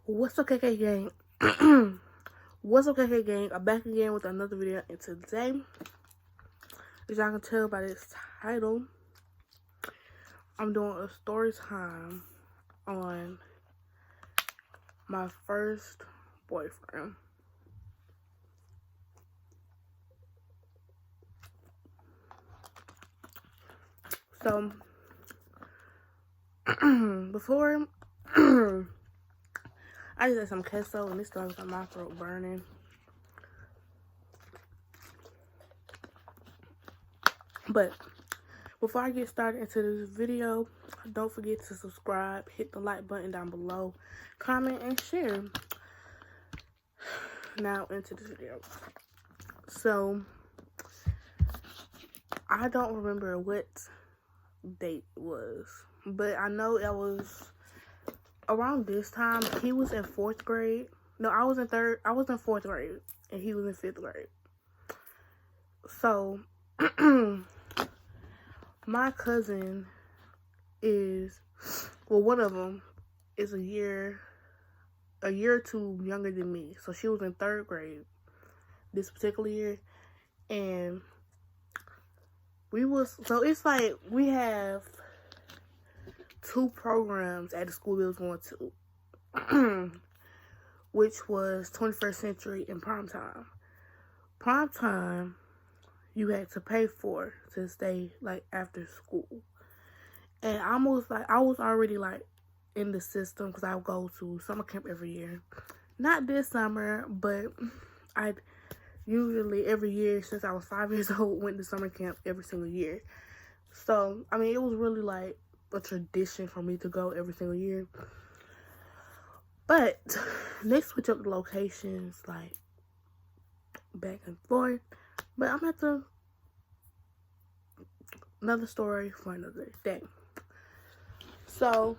What's up, KK gang? What's up, KK gang? I'm back again with another video, and today, as y'all can tell by this title, I'm doing a story time on my first boyfriend. So, before, I just had some queso, and this started with my throat burning. But before I get started into this video, don't forget to subscribe, hit the like button down below, comment, and share. Now into this video. So, I don't remember what date it was, but I know it was around this time. He was in 4th grade. No, I was in 4th grade, and he was in 5th grade. So, my cousin is, well, one of them is a year or two younger than me. So she was in 3rd grade this particular year, and so it's like we have 2 programs at the school we was going to, which was 21st Century and Prime Time. Prime Time, you had to pay for to stay like after school, and I was already like in the system because I would go to summer camp every year. Not this summer, but I usually every year since I was 5 years old went to summer camp every single year. So I mean, it was really like a tradition for me to go every single year. But they switch up the locations like back and forth. But I'm at another story for another day. So,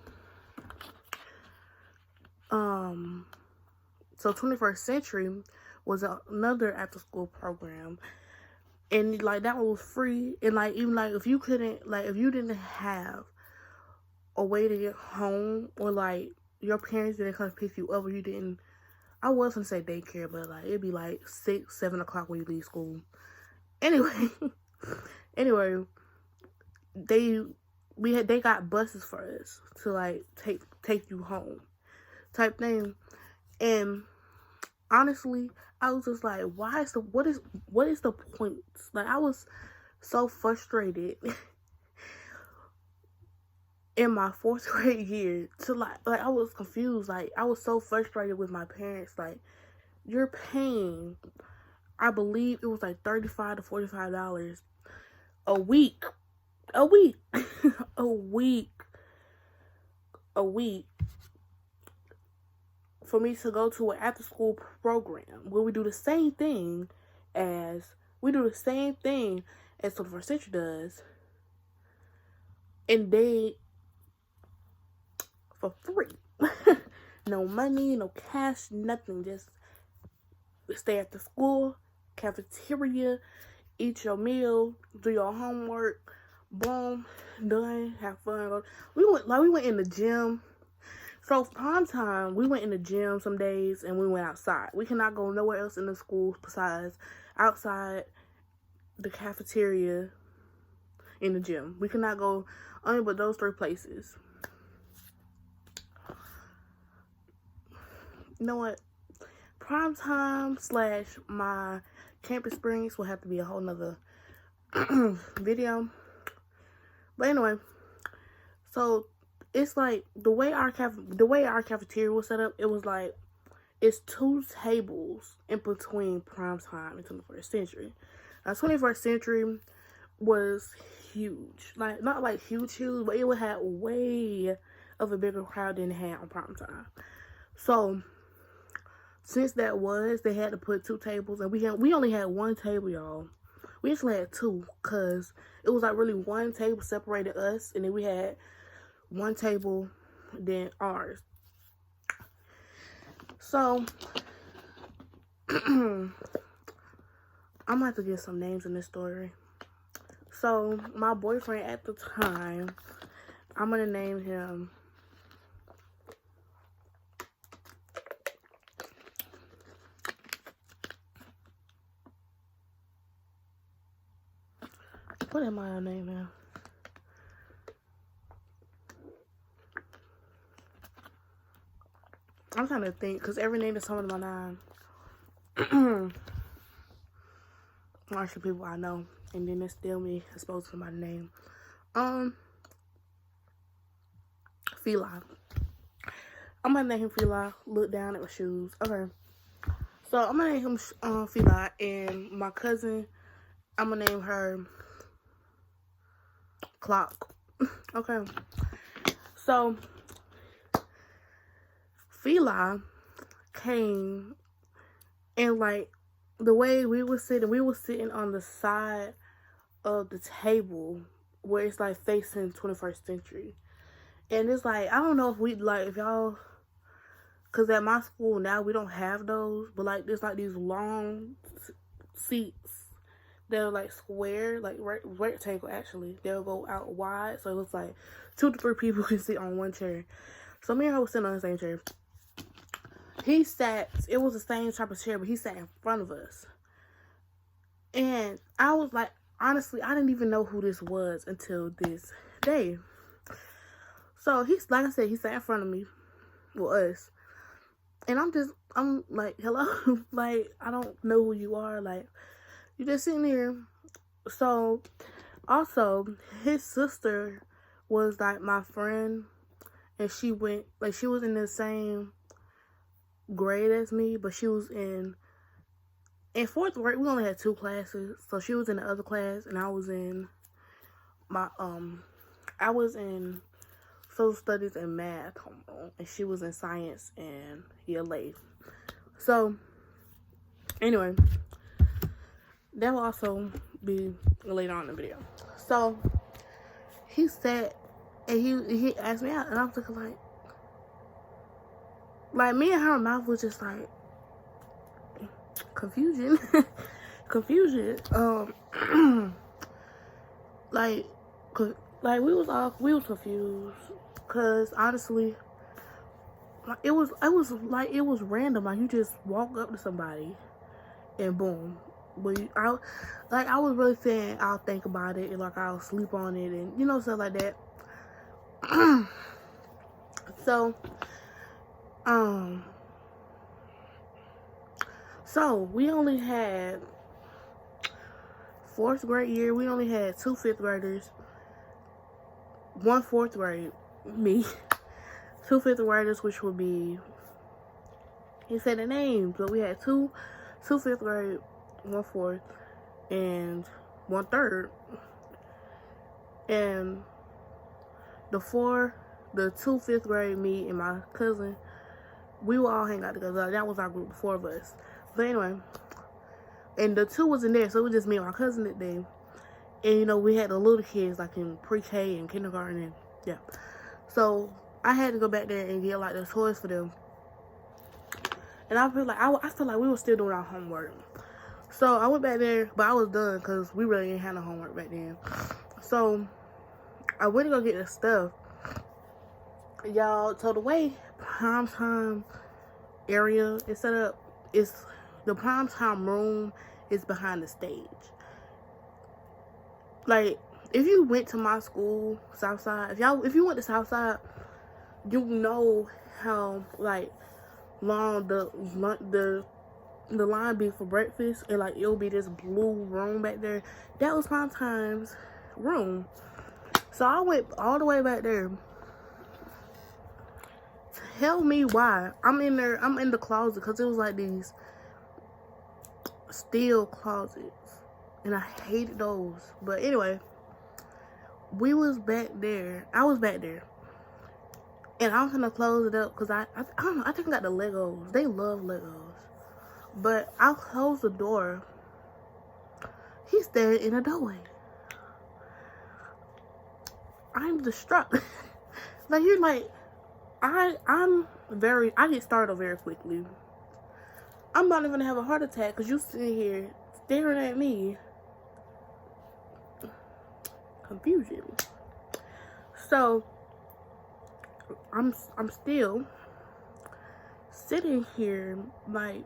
so 21st Century was another after school program, and like that one was free, and like even like if you didn't have a way to get home, or like your parents didn't come to pick you up, or I wasn't say daycare, but like it'd be like 6-7 o'clock when you leave school. Anyway, they got buses for us to like take you home type thing. And honestly, I was just like, what is the point? Like, I was so frustrated in my 4th grade year to like I was confused. Like, I was so frustrated with my parents. Like, you're paying, I believe it was like $35 to $45 a week. A week. A week for me to go to an after school program where we do the same thing as 21st Century does, and they for free. No money, no cash, nothing. Just stay at the school cafeteria, eat your meal, do your homework, boom, done, have fun. We went in the gym. So Prime Time, we went in the gym some days, and we went outside. We cannot go nowhere else in the school besides outside the cafeteria in the gym. We cannot go only but those 3 places. You know what? Prime Time / my camp experience will have to be a whole nother video. But anyway, so it's like the way our cafeteria was set up, it was like it's 2 tables in between Prime Time and 21st Century. Now 21st Century was huge, like not like huge, but it would have way of a bigger crowd than it had on Prime Time. So since they had to put 2 tables, and we only had 1 table, y'all. We actually had 2 because it was like really 1 table separated us, and then we had 1 table, then ours. So, I'm gonna have to get some names in this story. So, my boyfriend at the time, I'm gonna name him What am I name now? I'm trying to think, because every name is someone in my name. Actually, people I know, and then it's still me exposed to my name. Feli. I'm gonna name him Feli. Look down at my shoes. Okay. So I'm gonna name him Feli, and my cousin, I'm gonna name her Clock. Okay. So Feli came, and like the way we were sitting on the side of the table where it's like facing 21st century. And it's like, I don't know if we like, if y'all, because at my school now we don't have those, but like there's like these long seats that are like square, like rectangle actually. They'll go out wide, so it looks like 2 to 3 people can sit on one chair. So me and her was sitting on the same chair. He sat, it was the same type of chair, but he sat in front of us. And I was like, honestly, I didn't even know who this was until this day. So he's, like I said, he sat in front of me, with us. And I'm like, hello? Like, I don't know who you are. Like, you're just sitting here. So, also, his sister was like my friend. And she went, like, she was in the same grade as me, but she was in 4th grade. We only had 2 classes, so she was in the other class, and I was in social studies and math, and she was in science and ELA. So anyway, that will also be later on in the video. So he sat and he asked me out, and I was looking like me and her mouth was just like confusion. like we was confused, cause honestly, like it was random. Like you just walk up to somebody and boom. But I was really saying I'll think about it, and like I'll sleep on it, and you know, stuff like that. So we only had 4th grade year. We only had 2 5th graders, 1 4th grade, me, 2 5th graders, which would be, he said the names, but we had 2 5th grade, 1 4th, and 1 3rd. And the 2 5th grade, me and my cousin, we would all hang out together. That was our group, the 4 of us. But anyway, and the 2 wasn't there, so it was just me and my cousin that day. And you know, we had the little kids like in pre-K and kindergarten, and yeah. So I had to go back there and get like the toys for them. And I feel like we were still doing our homework. So I went back there, but I was done because we really didn't have no homework back then. So I went to go get the stuff. Y'all, so the way prime time area is set up, is the prime time room is behind the stage. Like, if you went to my school, Southside, if you went to Southside, you know how like long the line be for breakfast, and like it'll be this blue room back there. That was prime time's room. So I went all the way back there. Tell me why. I'm in the closet, because it was like these steel closets, and I hated those. But anyway, we was back there. I was back there, and I'm gonna close it up because I don't know. I think I got the Legos. They love Legos, but I'll close the door. He's standing in the doorway. I'm distraught. Like, you're like, I get startled very quickly. I'm not even gonna have a heart attack because you sitting here staring at me. Confusion. So I'm still sitting here like,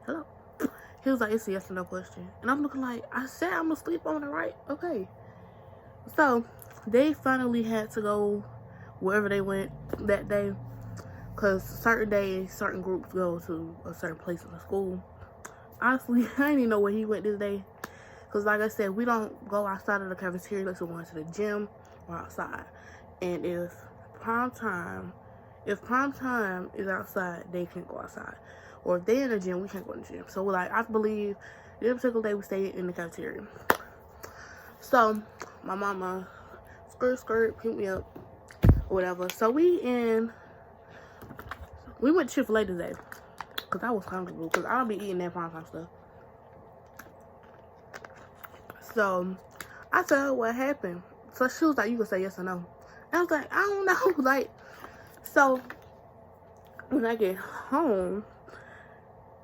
hello. He was like, it's a yes or no question. And I'm looking like, I said I'm gonna sleep on it, right? Okay. So they finally had to go wherever they went that day, because certain days certain groups go to a certain place in the school. Honestly, I didn't even know where he went this day, because like I said, we don't go outside of the cafeteria unless we're going to the gym or outside. And if prime time is outside, they can't go outside. Or if they're in the gym, we can't go to the gym. So like, I believe this particular day we stayed in the cafeteria. So my mama skirt picked me up or whatever. So we went to Chick-fil-A today because I was comfortable, because I don't be eating that prime time stuff. So I told her what happened. So she was like, you can say yes or no. And I was like, I don't know. Like, so when I get home,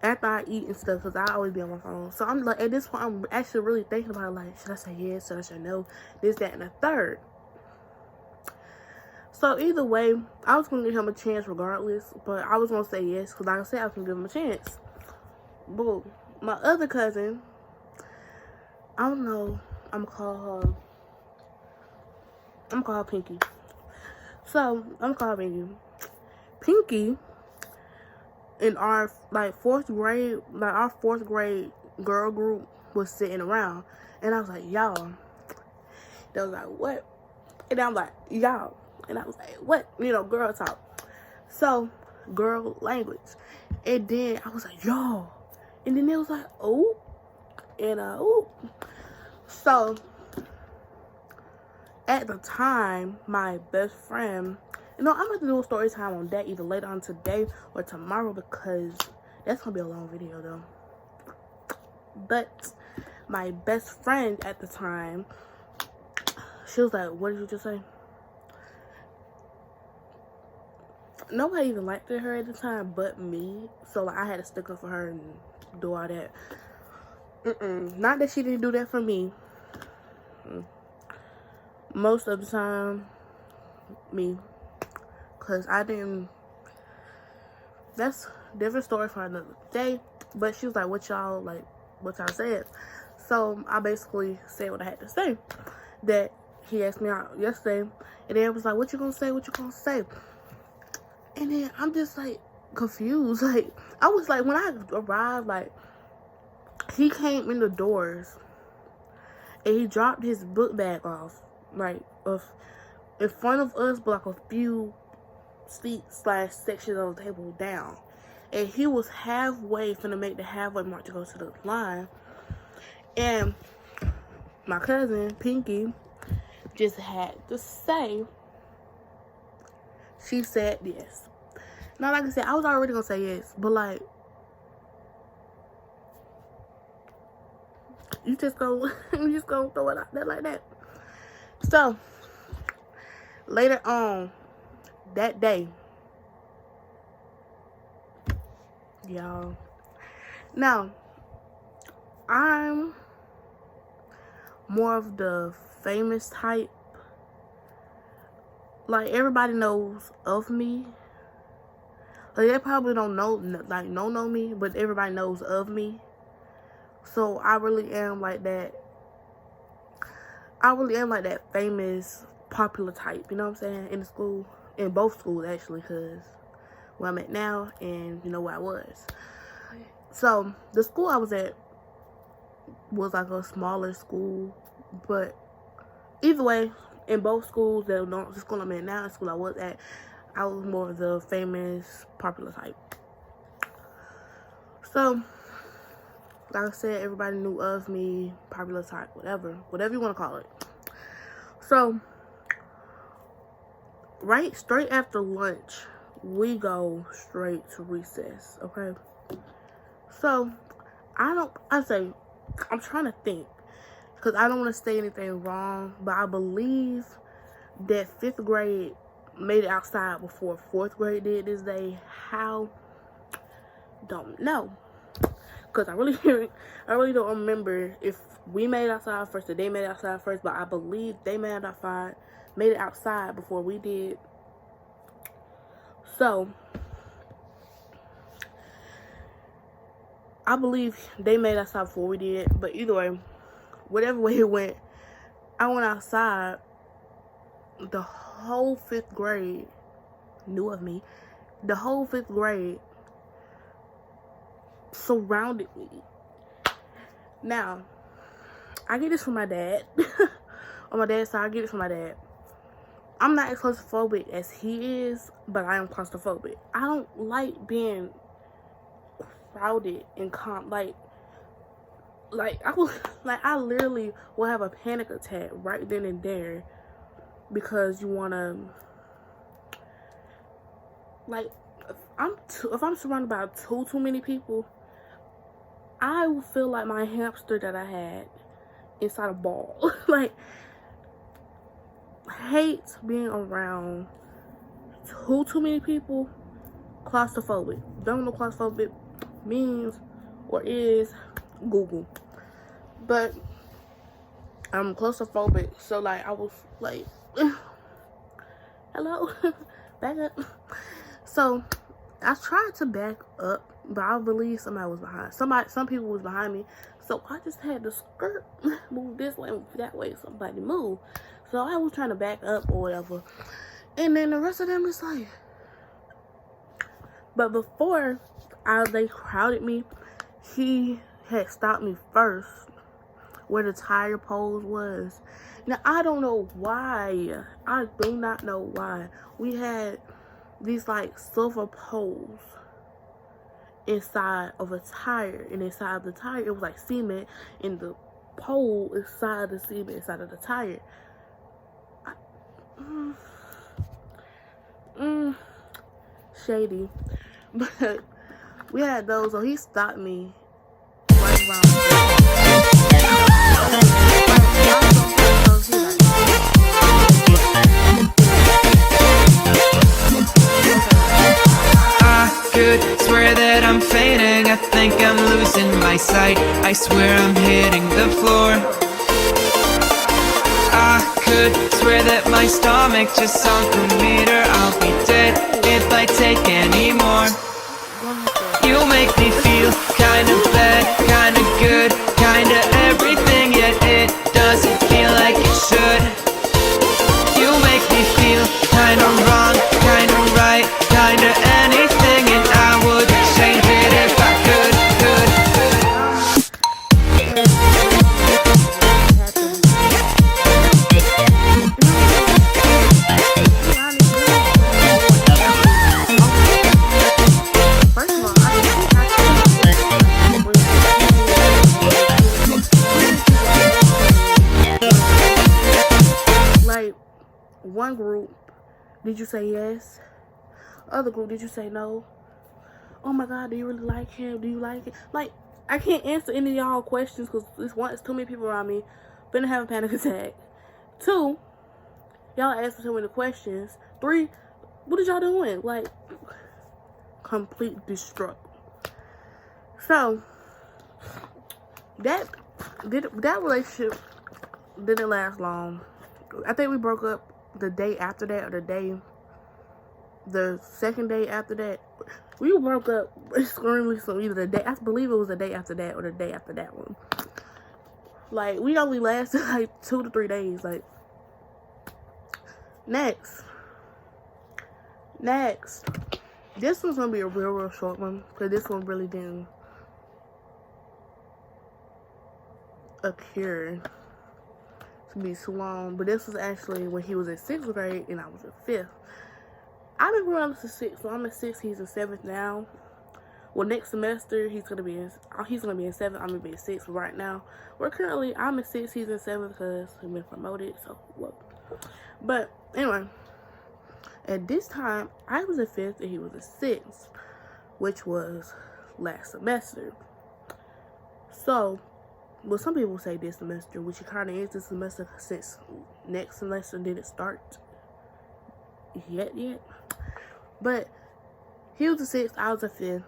after I eat and stuff, because I always be on my phone. So I'm like, at this point, I'm actually really thinking about it, like, should I say yes, should I say no, this, that, and the third. So either way, I was going to give him a chance regardless, but I was going to say yes, because like I said, I was going to give him a chance. But my other cousin, I don't know, I'm going to call her Pinky. So, I'm going to call her Pinky. Pinky, in our, like, fourth grade girl group was sitting around. And I was like, y'all. They was like, what? And I'm like, y'all. And I was like, what? You know, girl talk. So, girl language. And then I was like, y'all. And then they was like, oh. And, oh. So, at the time, my best friend, you know, I'm going to do a story time on that either later on today or tomorrow, because that's going to be a long video though. But my best friend at the time, she was like, what did you just say? Nobody even liked her at the time but me. So like, I had to stick up for her and do all that. Not that she didn't do that for me. Most of the time, me. Because I didn't. That's a different story for another day. But she was like, what y'all said. So I basically said what I had to say. That he asked me out yesterday. And then it was like, what you gonna say? What you gonna say? And then I'm just like confused. Like, I was like, when I arrived, like, he came in the doors and he dropped his book bag off, like, in front of us, but like a few seats / sections of the table down. And he was halfway finna make the halfway mark to go to the line. And my cousin, Pinky, just had to say, she said yes. Now, like I said, I was already gonna say yes, but like, you just gonna throw it out there like that. So later on that day, y'all. Now, I'm more of the famous type. Like, everybody knows of me. Like, they probably don't know, like, know me, but everybody knows of me. So I really am like that. I really am like that famous, popular type, you know what I'm saying? In the school, in both schools actually, because where I'm at now and you know where I was. So the school I was at was like a smaller school, but either way, in both schools, the school I'm at now and the school I was at, I was more of the famous, popular type. So, like I said, everybody knew of me, popular type, whatever you want to call it. So, straight after lunch, we go straight to recess, okay? So, I'm trying to think, because I don't want to say anything wrong, but I believe that 5th grade made it outside before 4th grade did this day. How? Don't know. Because I really don't remember if we made it outside first or they made it outside first, but I believe they made it outside before we did. So, I believe they made us outside before we did. But either way, whatever way it went, I went outside. The whole 5th grade knew of me. The whole 5th grade surrounded me. Now, I get this from my dad. On my dad's side, I get it from my dad. I'm not as claustrophobic as he is, but I am claustrophobic. I don't like being crowded and I literally will have a panic attack right then and there because you wanna if I'm surrounded by too many people, I will feel like my hamster that I had inside a ball. Like, hate being around too many people. Claustrophobic. Don't know what claustrophobic means or is, Google. But I'm claustrophobic, so like I was like hello. Back up. So I tried to back up, but I believe somebody was behind. Some people was behind me. So I just had to skirt, move this way, move that way, somebody move. So I was trying to back up or whatever. And then the rest of them is like, but before they crowded me, he had stopped me first where the tire poles was. Now I don't know why. I do not know why. We had these like silver poles inside of a tire, and inside of the tire it was like cement, and the pole inside the cement inside of the tire. Shady. But we had those, so he stopped me right around I could swear that I'm fainting. I think I'm losing my sight. I swear I'm hitting the floor. I could swear that my stomach just sunk a meter. I'll be dead if I take any more. You make me feel kinda bad, kinda good, kinda everything, yet it doesn't feel like it should. You make me feel kinda wrong, kinda right, kinda anything, and I would change it if I could. One group, did you say yes? Other group, did you say no? Oh my God, do you really like him? Do you like it? Like, I can't answer any of y'all questions because it's too many people around me. Finna have a panic attack. 2, y'all asking too many questions. 3, what is y'all doing? Like, complete destruct. So that relationship didn't last long. I think we broke up the day after that, or the second day after that. We broke up extremely soon. Either the day, I believe it was the day after that or the day after that one. Like, we only lasted like 2 to 3 days. Like, next, this one's gonna be a real short one because this one really didn't occur to be too long. But this was actually when he was in 6th grade and I was in 5th. I've been growing up to 6th, so I'm in 6th. He's in 7th now. Well, next semester he's gonna be in 7th. I'm gonna be in 6th right now. I'm in 6th. He's in 7th because he's been promoted. So whoa. But anyway, at this time I was in 5th and he was in 6th, which was last semester. So, well, some people say this semester, which it kind of is this semester since next semester didn't start yet. But he was a 6th, I was a 5th.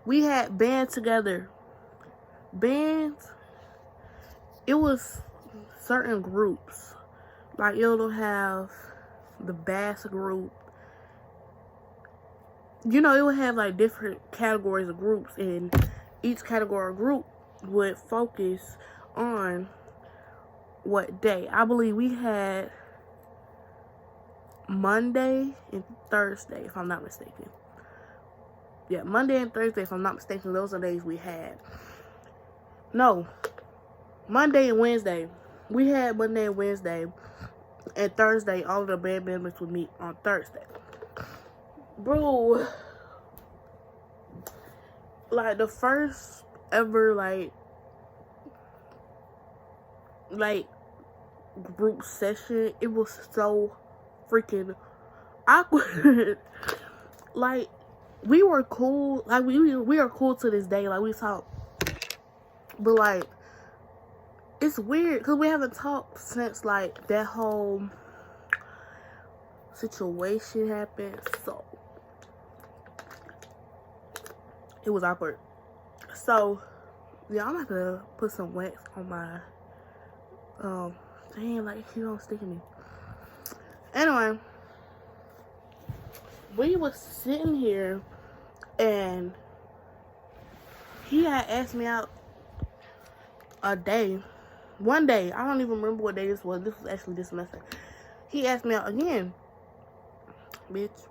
We had band together. Bands, it was certain groups. Like, you'll have the bass group. You know, it would have like different categories of groups, and each category group would focus on what day. I believe we had Monday and Thursday, if I'm not mistaken. Yeah, Monday and Thursday, if I'm not mistaken, those are days we had. No, Monday and Wednesday. We had Monday and Wednesday, and Thursday, all of the band members would meet on Thursday. Bro, like, the first ever, like group session, it was so freaking awkward. Like, we were cool. Like, we are cool to this day. Like, we talk. But, like, it's weird because we haven't talked since, like, that whole situation happened. So, it was awkward. So, yeah, I'm about to put some wax on my, dang, like, you don't stick in me. Anyway, we was sitting here, and he had asked me out one day. I don't even remember what day this was. This was actually this semester. He asked me out again. Bitch.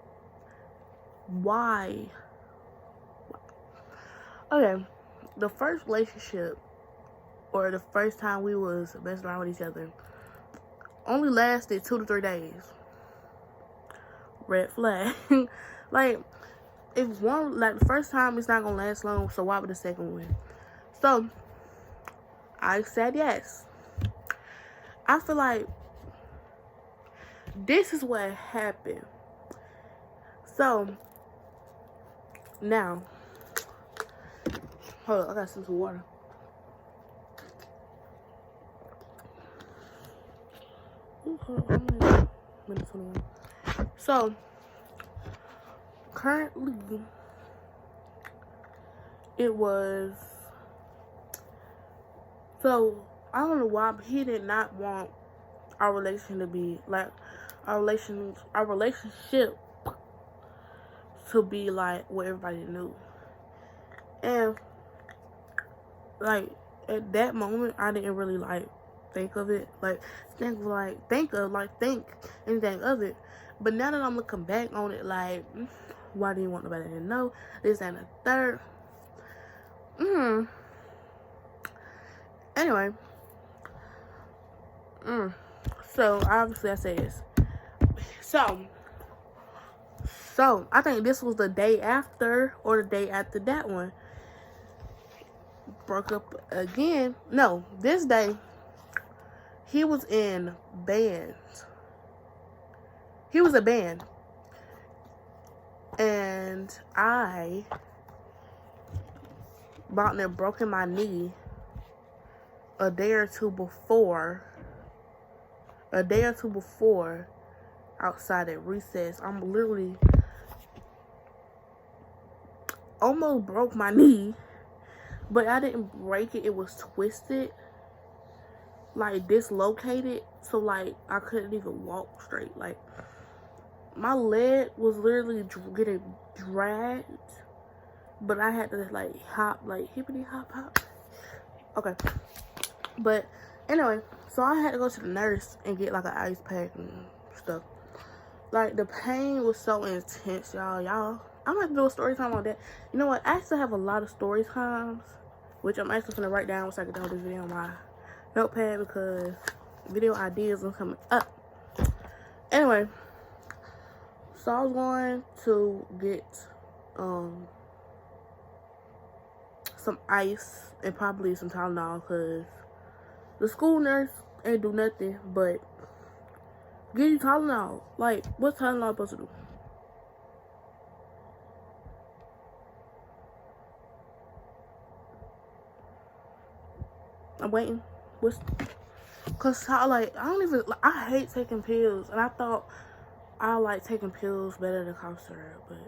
Why? Okay, the first relationship, or the first time we was messing around with each other, only lasted 2 to 3 days. Red flag. Like, if one, like, the first time it's not gonna last long, so why would the second one? So, I said yes. I feel like this is what happened. So, now, hold on, I got some water. Ooh, hold on, minute 21. So, currently, it was, so, I don't know why, but he did not want our relation to be, like, our relationship to be, like, what everybody knew. And, like, at that moment, I didn't really, like, think of it, like, think anything of it. But now that I'm looking back on it, like, why do you want nobody to know? This and the third. Anyway. So, obviously, I say this. So, I think this was the day after, or the day after that one. Broke up again. No, this day, he was in bands. He was a band. And I about to broken my knee a day or two before outside at recess. I'm literally almost broke my knee, but I didn't break it. It was twisted, like dislocated, so like I couldn't even walk straight. Like, my leg was literally getting dragged, but I had to like hop, like hippity hop. Okay, but anyway, so I had to go to the nurse and get like an ice pack and stuff. Like, the pain was so intense, y'all. I'm gonna have to do a story time on that. You know what? I actually have a lot of story times, which I'm actually gonna write down so I can do this video on my notepad because video ideas are coming up. Anyway, so I was going to get some ice and probably some Tylenol because the school nurse ain't do nothing but give you Tylenol. Like, what's Tylenol supposed to do? I'm waiting. Cause I hate taking pills, and I thought I like taking pills better than cough syrup, but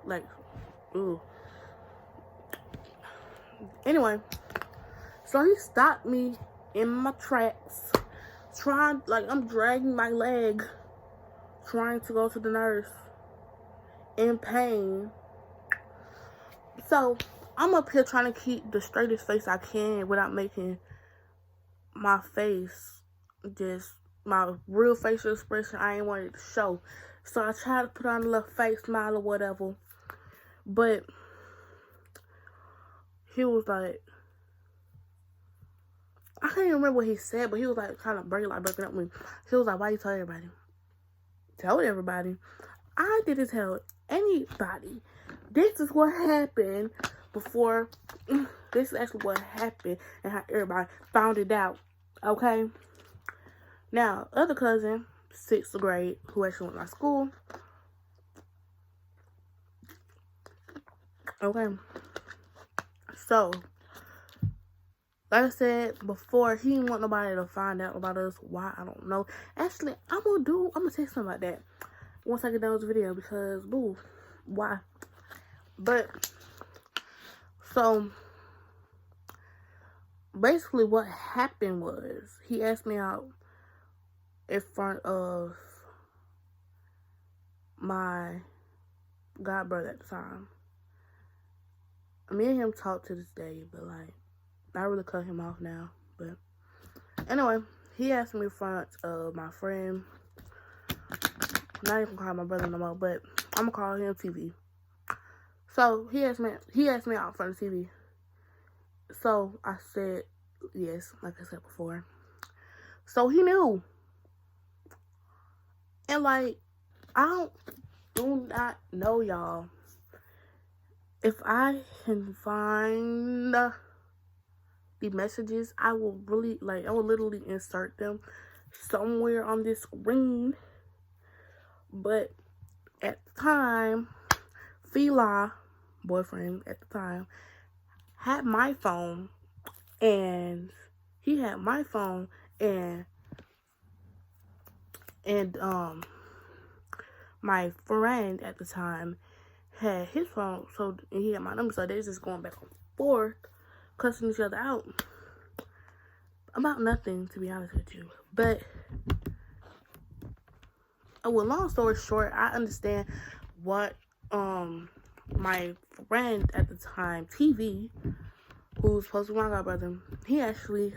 like, ooh. Anyway, so he stopped me in my tracks, I'm dragging my leg, trying to go to the nurse, in pain. So I'm up here trying to keep the straightest face I can without making my face just my real facial expression. I ain't wanted to show. So I tried to put on a little fake smile or whatever. But he was like, I can't even remember what he said, but he was like kind of breaking up with me. He was like, why you tell everybody? Told everybody. I didn't tell anybody. This is what happened before. This is actually what happened and how everybody found it out. Okay? Now, other cousin, 6th grade, who actually went to my school. Okay. So, like I said before, he didn't want nobody to find out about us. Why? I don't know. Actually, I'm gonna say something like that once I get done with the video because, boo, why? But, so, basically what happened was, he asked me out in front of my god brother at the time. Me and him talk to this day, but like, I really cut him off now. But anyway, he asked me in front of my friend. Not even call my brother no more, but I'm gonna call him TV. So he asked me out in front of TV. So I said yes, like I said before. So he knew. And like, I do not know, y'all. If I can find the messages, I will literally insert them somewhere on this screen. But at the time, Fila, boyfriend at the time, had my phone, and he had my phone, and my friend at the time had his phone, so he had my number, so they was just going back and forth, cussing each other out about nothing, to be honest with you. But well, long story short, I understand what my friend at the time, TV, who was supposed to be my god brother, he actually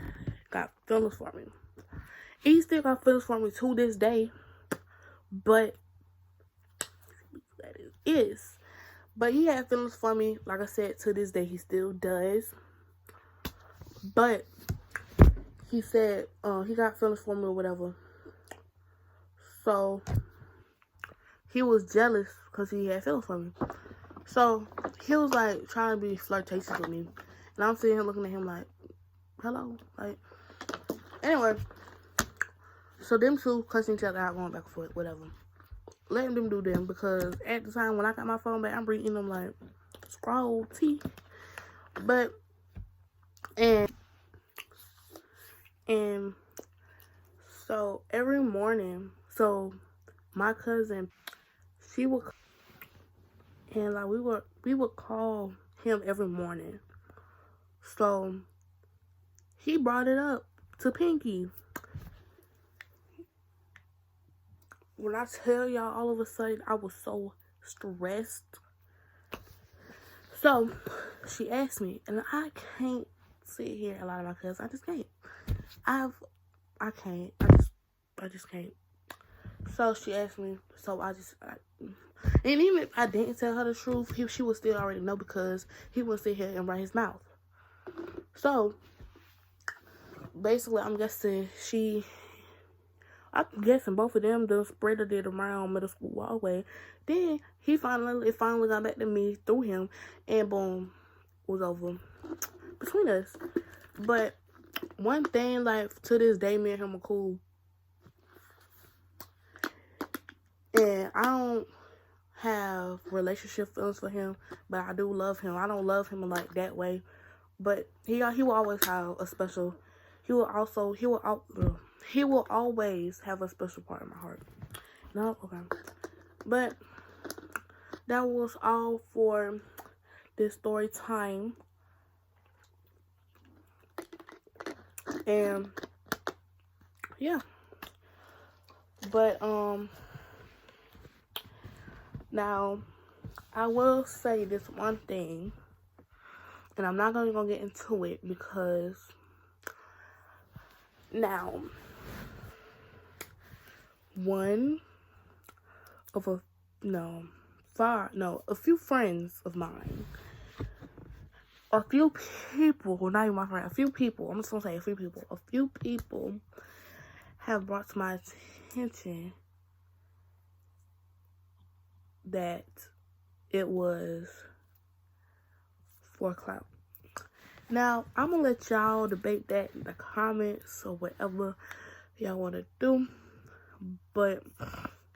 got feelings for me. He still got feelings for me to this day, but that is. But he had feelings for me, like I said, to this day, he still does. But he said he got feelings for me or whatever. So he was jealous because he had feelings for me. So he was like trying to be flirtatious with me. And I'm sitting here looking at him like, hello? Like, anyway. So them two cussing each other out, going back and forth, whatever. Letting them do them, because at the time when I got my phone back, I'm reading them like scroll T. But and so every morning, so my cousin, she would, and like we would call him every morning. So he brought it up to Pinky. When I tell y'all, all of a sudden, I was so stressed. So, she asked me, and I can't sit here a lot of my cousins. I just can't. I just can't. So, she asked me, so and even if I didn't tell her the truth, she would still already know, because he would sit here and run his mouth. So, basically, I'm guessing both of them, the spreader did around middle school hallway. Then it finally got back to me through him, and boom, was over between us. But one thing, like, to this day, me and him are cool. And I don't have relationship feelings for him, but I do love him. I don't love him like that way, but he will always have a special. He will always have a special part in my heart. No, okay. But that was all for this story time. And yeah. But now I will say this one thing. And I'm not gonna get into it because now a few friends of mine, a few people, well, not even my friend, a few people, I'm just gonna say a few people have brought to my attention that it was for clout. Now, I'm gonna let y'all debate that in the comments or whatever y'all want to do, but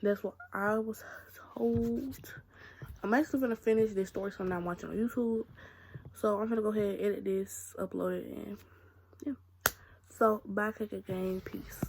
that's what I was told. I'm actually gonna finish this story, so I'm not watching on YouTube. So I'm gonna go ahead and edit this, upload it, and yeah. So bye, Cake Gang, peace.